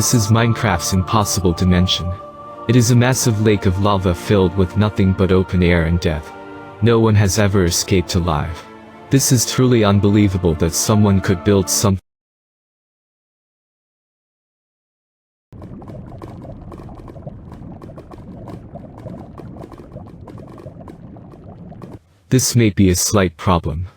This is Minecraft's impossible dimension. It is a massive lake of lava filled with nothing but open air and death. No one has ever escaped alive. This is truly unbelievable that someone could build something. This may be a slight problem.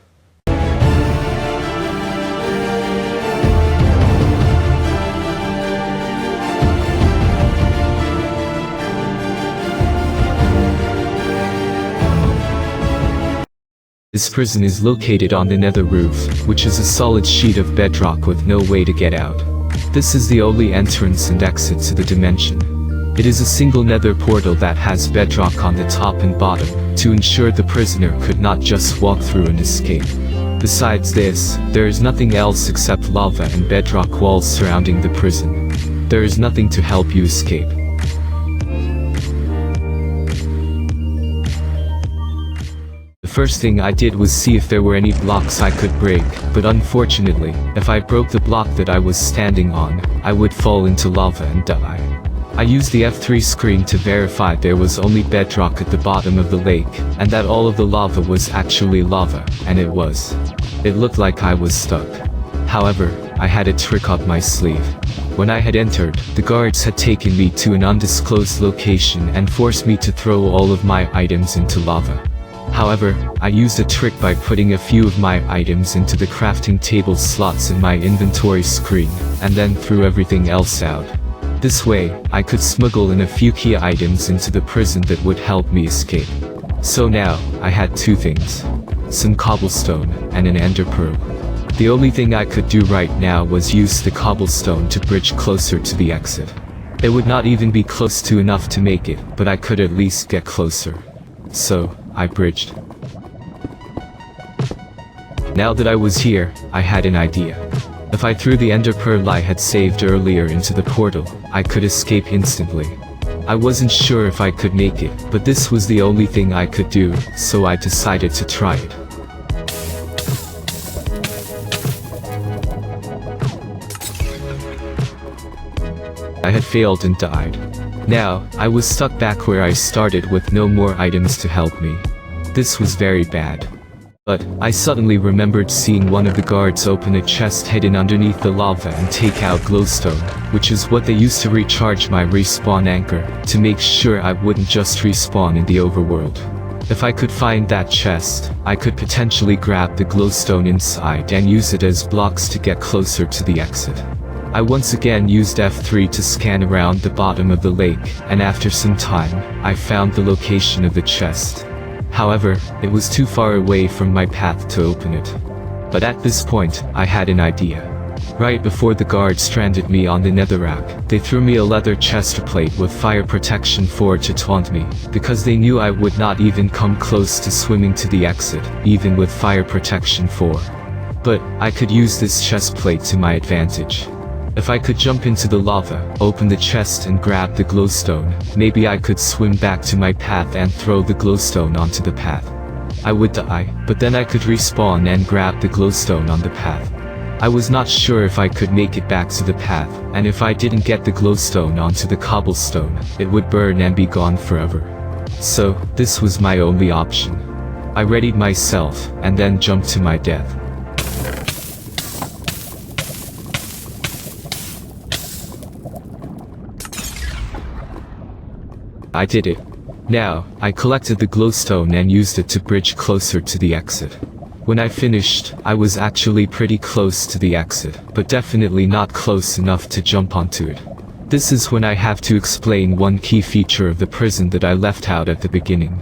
This prison is located on the nether roof, which is a solid sheet of bedrock with no way to get out. This is the only entrance and exit to the dimension. It is a single nether portal that has bedrock on the top and bottom, to ensure the prisoner could not just walk through and escape. Besides this, there is nothing else except lava and bedrock walls surrounding the prison. There is nothing to help you escape. The first thing I did was see if there were any blocks I could break, but unfortunately, if I broke the block that I was standing on, I would fall into lava and die. I used the F3 screen to verify there was only bedrock at the bottom of the lake, and that all of the lava was actually lava, and it was. It looked like I was stuck. However, I had a trick up my sleeve. When I had entered, the guards had taken me to an undisclosed location and forced me to throw all of my items into lava. However, I used a trick by putting a few of my items into the crafting table slots in my inventory screen, and then threw everything else out. This way, I could smuggle in a few key items into the prison that would help me escape. So now, I had two things. Some cobblestone, and an ender pearl. The only thing I could do right now was use the cobblestone to bridge closer to the exit. It would not even be close to enough to make it, but I could at least get closer. So, I bridged. Now that I was here, I had an idea. If I threw the ender pearl I had saved earlier into the portal, I could escape instantly. I wasn't sure if I could make it, but this was the only thing I could do, so I decided to try it. I had failed and died. Now, I was stuck back where I started with no more items to help me. This was very bad. But, I suddenly remembered seeing one of the guards open a chest hidden underneath the lava and take out glowstone, which is what they used to recharge my respawn anchor, to make sure I wouldn't just respawn in the overworld. If I could find that chest, I could potentially grab the glowstone inside and use it as blocks to get closer to the exit. I once again used F3 to scan around the bottom of the lake, and after some time, I found the location of the chest. However, it was too far away from my path to open it. But at this point, I had an idea. Right before the guards stranded me on the netherrack, they threw me a leather chest plate with fire protection 4 to taunt me, because they knew I would not even come close to swimming to the exit, even with fire protection 4. But, I could use this chest plate to my advantage. If I could jump into the lava, open the chest and grab the glowstone, maybe I could swim back to my path and throw the glowstone onto the path. I would die, but then I could respawn and grab the glowstone on the path. I was not sure if I could make it back to the path, and if I didn't get the glowstone onto the cobblestone, it would burn and be gone forever. So, this was my only option. I readied myself, and then jumped to my death. I did it. Now, I collected the glowstone and used it to bridge closer to the exit. When I finished, I was actually pretty close to the exit, but definitely not close enough to jump onto it. This is when I have to explain one key feature of the prison that I left out at the beginning.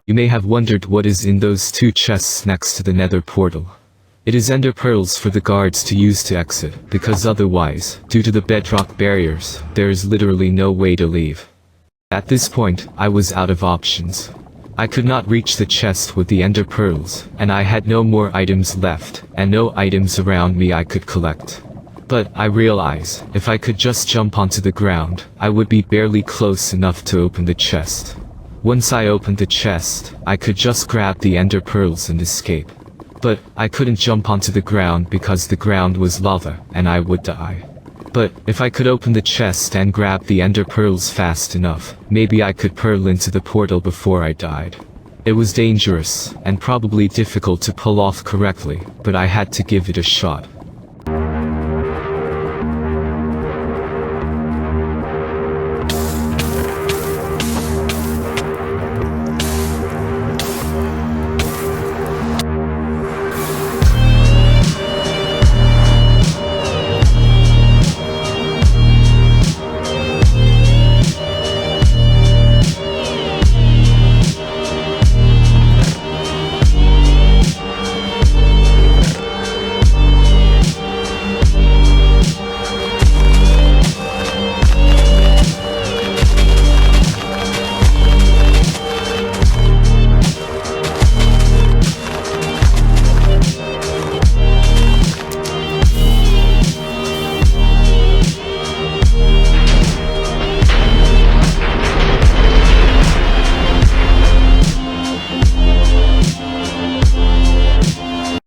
You may have wondered what is in those two chests next to the nether portal. It is ender pearls for the guards to use to exit, because otherwise, due to the bedrock barriers, there is literally no way to leave. At this point, I was out of options. I could not reach the chest with the ender pearls, and I had no more items left, and no items around me I could collect. But, I realized, if I could just jump onto the ground, I would be barely close enough to open the chest. Once I opened the chest, I could just grab the ender pearls and escape. But, I couldn't jump onto the ground because the ground was lava, and I would die. But if I could open the chest and grab the ender pearls fast enough, maybe I could pearl into the portal before I died. It was dangerous, and probably difficult to pull off correctly, but I had to give it a shot.